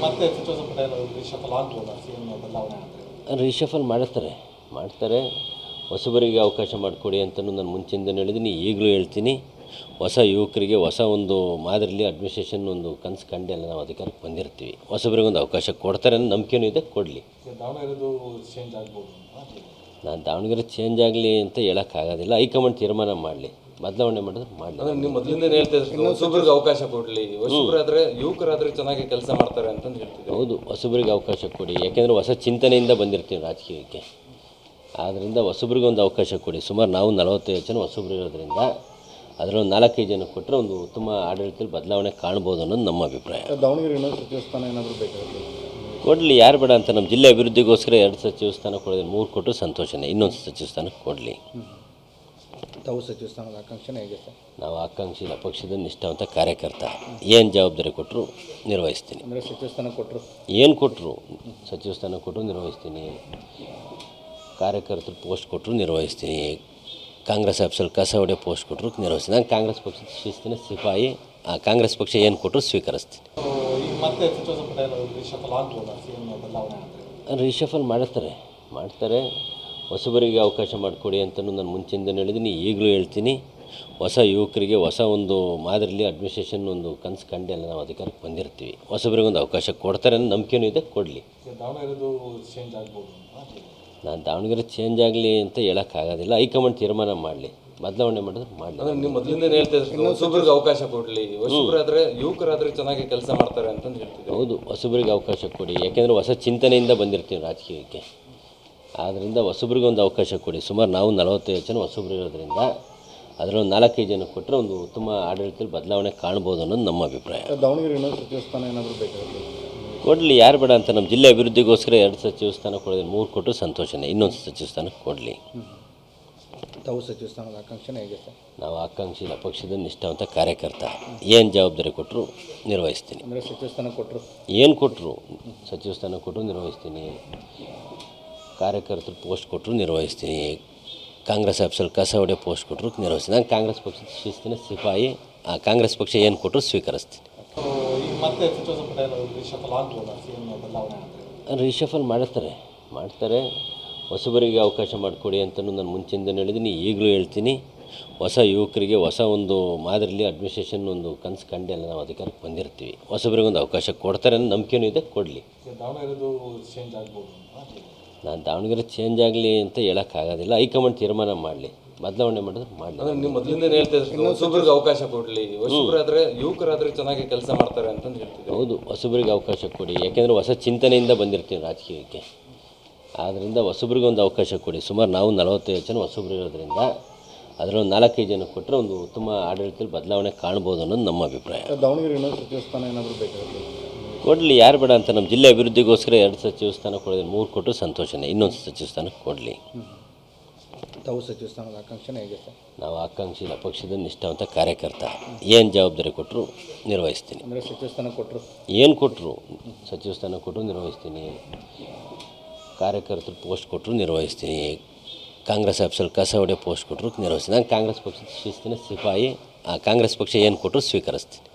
ಮತ್ತೆ ಸಚಿವ ಸಂಪುಟ ರಿಷಫಲ್ ಆಗ್ಬೋದಾ ಸಿಎಂ ಬದಲಾವಣೆ ಅಂದರೆ? ರಿಷಫಲ್ ಮಾಡ್ತಾರೆ. ಹೊಸಬರಿಗೆ ಅವಕಾಶ ಮಾಡಿಕೊಡಿ ಅಂತಲೂ ನಾನು ಮುಂಚೆಯಿಂದಲೂ ಹೇಳಿದ್ದೀನಿ, ಈಗಲೂ ಹೇಳ್ತೀನಿ. ಹೊಸ ಯುವಕರಿಗೆ ಹೊಸ ಒಂದು ಮಾದರಿಯಲ್ಲಿ ಅಡ್ಮಿನಿಸ್ಟ್ರೇಷನ್ ಒಂದು ಕನಸು ಕಂಡು ಎಲ್ಲ ನಾವು ಅಧಿಕಾರಕ್ಕೆ ಬಂದಿರ್ತೀವಿ. ಹೊಸಬರಿಗೆ ಒಂದು ಅವಕಾಶ ಕೊಡ್ತಾರೆ ಅನ್ನೋ ನಂಬಿಕೆನೂ ಇದೆ, ಕೊಡಲಿ. ದಾವಣಗೆರೆದು ಚೇಂಜ್ ಆಗ್ಬೋದು ಅಂತ ನಾನು ದಾವಣಗೆರೆ ಚೇಂಜ್ ಆಗಲಿ ಅಂತ ಹೇಳೋಕ್ಕಾಗೋದಿಲ್ಲ. ಹೈಕಮಾಂಡ್ ತೀರ್ಮಾನ ಮಾಡಲಿ, ಬದಲಾವಣೆ ಮಾಡಿದ್ರೆ ಮಾಡಲಿ. ನೀವು ಮೊದಲಿಂದ ಹೇಳ್ತಾ ಇದ್ದೀರಿ ಹೊಸಬ್ರಿಗೆ ಅವಕಾಶ ಕೊಡಲಿ, ಹೊಸಬ್ರಾದ್ರೆ ಯುವಕರಾದ್ರೆ ಚೆನ್ನಾಗಿ ಕೆಲಸ ಮಾಡ್ತಾರೆ ಅಂತಂದು ಹೇಳ್ತಿದ್ದೀವಿ. ಹೌದು, ಹೊಸಬರಿಗೆ ಅವಕಾಶ ಕೊಡಿ. ಯಾಕೆಂದರೆ ಹೊಸ ಚಿಂತನೆಯಿಂದ ಬಂದಿರ್ತೀವಿ ರಾಜಕೀಯಕ್ಕೆ. ಆದ್ದರಿಂದ ಹೊಸಬ್ರಿಗೆ ಒಂದು ಅವಕಾಶ ಕೊಡಿ. ಸುಮಾರು ನಾವು 45 ಜನ ಹೊಸಬ್ರು ಇರೋದ್ರಿಂದ ಅದರಲ್ಲಿ 4-5 ಜನ ಕೊಟ್ಟರೆ ಒಂದು ಉತ್ತಮ ಆಡಳಿತದಲ್ಲಿ ಬದಲಾವಣೆ ಕಾಣ್ಬೋದು ಅನ್ನೋದು ನಮ್ಮ ಅಭಿಪ್ರಾಯ. ದಾವಣಗೆರೆ ಇನ್ನೊಂದು ಸಚಿವ ಸ್ಥಾನ ಏನಾದರೂ ಬೇಕಾಗುತ್ತೆ? ಕೊಡಲಿ, ಯಾರು ಬೇಡ ಅಂತ. ನಮ್ಮ ಜಿಲ್ಲೆ ಅಭಿವೃದ್ಧಿಗೋಸ್ಕರ 2 ಸಚಿವ ಸ್ಥಾನ ಕೊಡೋದು 3 ಕೊಟ್ಟರು ಸಂತೋಷನೇ. ಇನ್ನೊಂದು ಸಚಿವ ಸ್ಥಾನ ಕೊಡಲಿ. ತಾವು ಸಚಿವ ಸ್ಥಾನದ ಆಕಾಂಕ್ಷೆನೇ ಹೇಗೆ ಸರ್? ನಾವು ಆಕಾಂಕ್ಷಿ ಇಲ್ಲ, ಪಕ್ಷದ ನಿಷ್ಠಾವಂತ ಕಾರ್ಯಕರ್ತ. ಏನು ಜವಾಬ್ದಾರಿ ಕೊಟ್ಟರು ನಿರ್ವಹಿಸ್ತೀನಿ. ಅಂದರೆ ಸಚಿವ ಸ್ಥಾನ ಕೊಟ್ಟರು ಏನು ಕೊಟ್ಟರು, ಸಚಿವ ಸ್ಥಾನ ಕೊಟ್ಟರು ನಿರ್ವಹಿಸ್ತೀನಿ. ಕಾರ್ಯಕರ್ತರು ಪೋಸ್ಟ್ ಕೊಟ್ಟರು ನಿರ್ವಹಿಸ್ತೀನಿ. ಕಾಂಗ್ರೆಸ್ ಆಫೀಸಲ್ಲಿ ಕಸ ಹೊಡೆಯೋ ಪೋಸ್ಟ್ ಕೊಟ್ಟರು ನಿರ್ವಹಿಸ್ತೀನಿ. ನಾನು ಕಾಂಗ್ರೆಸ್ ಪಕ್ಷದ ಶಿಸ್ತಿನ ಸಿಪಾಯಿ. ಕಾಂಗ್ರೆಸ್ ಪಕ್ಷ ಏನು ಕೊಟ್ಟರು ಸ್ವೀಕರಿಸ್ತೀನಿ. ಈಗ ಮತ್ತೆ ಸಚಿವ ಸಂಪುಟ ರಿಷಫಲ್ ಆಗ್ಬೋದಾ ಸಿಎಂ ಬದಲಾವಣೆ ಅಂದರೆ? ರಿಷಫಲ್ ಮಾಡ್ತಾರೆ. ಹೊಸಬರಿಗೆ ಅವಕಾಶ ಮಾಡಿಕೊಡಿ ಅಂತಲೂ ನಾನು ಮುಂಚೆಯಿಂದಲೂ ಹೇಳಿದ್ದೀನಿ, ಈಗಲೂ ಹೇಳ್ತೀನಿ. ಹೊಸ ಯುವಕರಿಗೆ ಹೊಸ ಒಂದು ಮಾದರಿಯಲ್ಲಿ ಅಡ್ಮಿನಿಸ್ಟ್ರೇಷನ್ ಒಂದು ಕನಸು ಕಂಡು ಎಲ್ಲ ನಾವು ಅಧಿಕಾರಕ್ಕೆ ಬಂದಿರ್ತೀವಿ. ಹೊಸಬರಿಗೆ ಒಂದು ಅವಕಾಶ ಕೊಡ್ತಾರೆ ಅನ್ನೋ ನಂಬಿಕೆನೂ ಇದೆ, ಕೊಡಲಿ. ದಾವಣಗೆರೆದು ಚೇಂಜ್ ಆಗ್ಬೋದು ಅಂತ ನಾನು ದಾವಣಗೆರೆ ಚೇಂಜ್ ಆಗಲಿ ಅಂತ ಹೇಳೋಕ್ಕಾಗೋದಿಲ್ಲ. ಹೈಕಮಾಂಡ್ ತೀರ್ಮಾನ ಮಾಡಲಿ, ಬದಲಾವಣೆ ಮಾಡಿದ್ರೆ ಮಾಡಲಿ. ನೀವು ಮೊದಲಿಂದ ಹೇಳ್ತಾ ಇದ್ದೀರಿ ಹೊಸಬ್ರಿಗೆ ಅವಕಾಶ ಕೊಡಲಿ, ಹೊಸಬ್ರಾದ್ರೆ ಯುವಕರಾದ್ರೆ ಚೆನ್ನಾಗಿ ಕೆಲಸ ಮಾಡ್ತಾರೆ ಅಂತಂದು ಹೇಳ್ತಿದ್ದೀವಿ. ಹೌದು, ಹೊಸಬರಿಗೆ ಅವಕಾಶ ಕೊಡಿ. ಯಾಕೆಂದರೆ ಹೊಸ ಚಿಂತನೆಯಿಂದ ಬಂದಿರ್ತೀವಿ ರಾಜಕೀಯಕ್ಕೆ. ಆದ್ದರಿಂದ ಹೊಸಬ್ರಿಗೆ ಒಂದು ಅವಕಾಶ ಕೊಡಿ. ಸುಮಾರು ನಾವು 45 ಜನ ಹೊಸಬ್ರು ಇರೋದ್ರಿಂದ ಅದರಲ್ಲಿ 4-5 ಜನ ಕೊಟ್ಟರೆ ಒಂದು ಉತ್ತಮ ಆಡಳಿತದಲ್ಲಿ ಬದಲಾವಣೆ ಕಾಣ್ಬೋದು ಅನ್ನೋದು ನಮ್ಮ ಅಭಿಪ್ರಾಯ. ದಾವಣಗೆರೆ ಇನ್ನೊಂದು ಸಚಿವ ಸ್ಥಾನ ಏನಾದರೂ ಬೇಕಾಗುತ್ತೆ? ಕೊಡಲಿ, ಯಾರು ಬೇಡ ಅಂತ. ನಮ್ಮ ಜಿಲ್ಲೆ ಅಭಿವೃದ್ಧಿಗೋಸ್ಕರ 2 ಸಚಿವ ಸ್ಥಾನ ಕೊಡೋದು 3 ಕೊಟ್ಟರು ಸಂತೋಷನೇ. ಇನ್ನೊಂದು ಸಚಿವ ಸ್ಥಾನ ಕೊಡಲಿ. ತಾವು ಸಚಿವ ಸ್ಥಾನದ ಆಕಾಂಕ್ಷೆನೇ ಹೇಗೆ ಸರ್? ನಾವು ಆಕಾಂಕ್ಷಿ ಇಲ್ಲ, ಪಕ್ಷದ ನಿಷ್ಠಾವಂತ ಕಾರ್ಯಕರ್ತ. ಏನು ಜವಾಬ್ದಾರಿ ಕೊಟ್ಟರು ನಿರ್ವಹಿಸ್ತೀನಿ. ಅಂದರೆ ಸಚಿವ ಸ್ಥಾನ ಕೊಟ್ಟರು ಏನು ಕೊಟ್ಟರು, ಸಚಿವ ಸ್ಥಾನ ಕೊಟ್ಟರು ನಿರ್ವಹಿಸ್ತೀನಿ. ಕಾರ್ಯಕರ್ತರು ಪೋಸ್ಟ್ ಕೊಟ್ಟರು ನಿರ್ವಹಿಸ್ತೀನಿ. ಕಾಂಗ್ರೆಸ್ ಆಫೀಸಲ್ಲಿ ಕಸ ಹೊಡೆಯೋ ಪೋಸ್ಟ್ ಕೊಟ್ಟರು ನಿರ್ವಹಿಸ್ತೀನಿ. ನಾನು ಕಾಂಗ್ರೆಸ್ ಪಕ್ಷದ ಶಿಸ್ತಿನ ಸಿಪಾಯಿ. ಕಾಂಗ್ರೆಸ್ ಪಕ್ಷ ಏನು ಕೊಟ್ಟರು ಸ್ವೀಕರಿಸ್ತೀನಿ. ಈಗ ಮತ್ತೆ ಸಚಿವ ಸಂಪುಟ ರಿಷಫಲ್ ಆಗ್ಬೋದಾ ಸಿಎಂ ಬದಲಾವಣೆ ಅಂದರೆ? ರಿಷಫಲ್ ಮಾಡ್ತಾರೆ. ಹೊಸಬರಿಗೆ ಅವಕಾಶ ಮಾಡಿಕೊಡಿ ಅಂತಲೂ ನಾನು ಮುಂಚೆಯಿಂದಲೂ ಹೇಳಿದ್ದೀನಿ, ಈಗಲೂ ಹೇಳ್ತೀನಿ. ಹೊಸ ಯುವಕರಿಗೆ ಹೊಸ ಒಂದು ಮಾದರಿಯಲ್ಲಿ ಅಡ್ಮಿನಿಸ್ಟ್ರೇಷನ್ ಒಂದು ಕನಸು ಕಂಡು ಎಲ್ಲ ನಾವು ಅಧಿಕಾರಕ್ಕೆ ಬಂದಿರ್ತೀವಿ. ಹೊಸಬರಿಗೆ ಒಂದು ಅವಕಾಶ ಕೊಡ್ತಾರೆ ಅನ್ನೋ ನಂಬಿಕೆನೂ ಇದೆ, ಕೊಡಲಿ. ದಾವಣಗೆರೆದು ಚೇಂಜ್ ಆಗ್ಬೋದು ಅಂತ ನಾನು ದಾವಣಗೆರೆ ಚೇಂಜ್ ಆಗಲಿ ಅಂತ ಹೇಳೋಕ್ಕಾಗೋದಿಲ್ಲ. ಹೈಕಮಾಂಡ್ ತೀರ್ಮಾನ ಮಾಡಲಿ, ಬದಲಾವಣೆ ಮಾಡಿದ್ರೆ ಮಾಡಲಿ. ನೀವು ಮೊದಲಿಂದ ಹೇಳ್ತಾ ಇದ್ದೀರಿ ಹೊಸಬ್ರಿಗೆ ಅವಕಾಶ ಕೊಡಲಿ, ಹೊಸಬ್ರಾದ್ರೆ ಯುವಕರಾದ್ರೆ ಚೆನ್ನಾಗಿ ಕೆಲಸ ಮಾಡ್ತಾರೆ ಅಂತಂದು ಹೇಳ್ತಿದ್ದೀವಿ. ಹೌದು, ಹೊಸಬರಿಗೆ ಅವಕಾಶ ಕೊಡಿ. ಯಾಕೆಂದರೆ ಹೊಸ ಚಿಂತನೆಯಿಂದ ಬಂದಿರ್ತೀವಿ ರಾಜಕೀಯಕ್ಕೆ. ಆದ್ದರಿಂದ ಹೊಸಬ್ರಿಗೆ ಒಂದು ಅವಕಾಶ ಕೊಡಿ. ಸುಮಾರು ನಾವು 45 ಜನ ಹೊಸಬ್ರು ಇರೋದ್ರಿಂದ ಅದರಲ್ಲಿ 4-5 ಜನ ಕೊಟ್ಟರೆ ಒಂದು ಉತ್ತಮ ಆಡಳಿತದಲ್ಲಿ ಬದಲಾವಣೆ ಕಾಣ್ಬೋದು ಅನ್ನೋದು ನಮ್ಮ ಅಭಿಪ್ರಾಯ. ದಾವಣಗೆರೆ ಇನ್ನೊಂದು ಸಚಿವ ಸ್ಥಾನ ಏನಾದರೂ ಬೇಕಾಗುತ್ತೆ? ಕೊಡಲಿ, ಯಾರು ಬೇಡ ಅಂತ. ನಮ್ಮ ಜಿಲ್ಲೆ ಅಭಿವೃದ್ಧಿಗೋಸ್ಕರ 2 ಸಚಿವ ಸ್ಥಾನ ಕೊಡೋದು 3 ಕೊಟ್ಟರು ಸಂತೋಷನೇ. ಇನ್ನೊಂದು ಸಚಿವ ಸ್ಥಾನ ಕೊಡಲಿ. ತಾವು ಸಚಿವ ಸ್ಥಾನದ ಆಕಾಂಕ್ಷೆನೇ ಹೇಗೆ ಸರ್? ನಾವು ಆಕಾಂಕ್ಷಿ ಇಲ್ಲ, ಪಕ್ಷದ ನಿಷ್ಠಾವಂತ ಕಾರ್ಯಕರ್ತ. ಏನು ಜವಾಬ್ದಾರಿ ಕೊಟ್ಟರು ನಿರ್ವಹಿಸ್ತೀನಿ. ಅಂದರೆ ಸಚಿವ ಸ್ಥಾನ ಕೊಟ್ಟರು ಏನು ಕೊಟ್ಟರು, ಸಚಿವ ಸ್ಥಾನ ಕೊಟ್ಟರು ನಿರ್ವಹಿಸ್ತೀನಿ. ಕಾರ್ಯಕರ್ತರು ಪೋಸ್ಟ್ ಕೊಟ್ಟರು ನಿರ್ವಹಿಸ್ತೀನಿ. ಕಾಂಗ್ರೆಸ್ ಆಫೀಸಲ್ಲಿ ಕಸ ಹೊಡೆಯೋ ಪೋಸ್ಟ್ ಕೊಟ್ಟರು ನಿರ್ವಹಿಸ್ತೀನಿ. ನಾನು ಕಾಂಗ್ರೆಸ್ ಪಕ್ಷದ ಶಿಸ್ತಿನ ಸಿಪಾಯಿ. ಕಾಂಗ್ರೆಸ್ ಪಕ್ಷ ಏನು ಕೊಟ್ಟರು ಸ್ವೀಕರಿಸ್ತೀನಿ.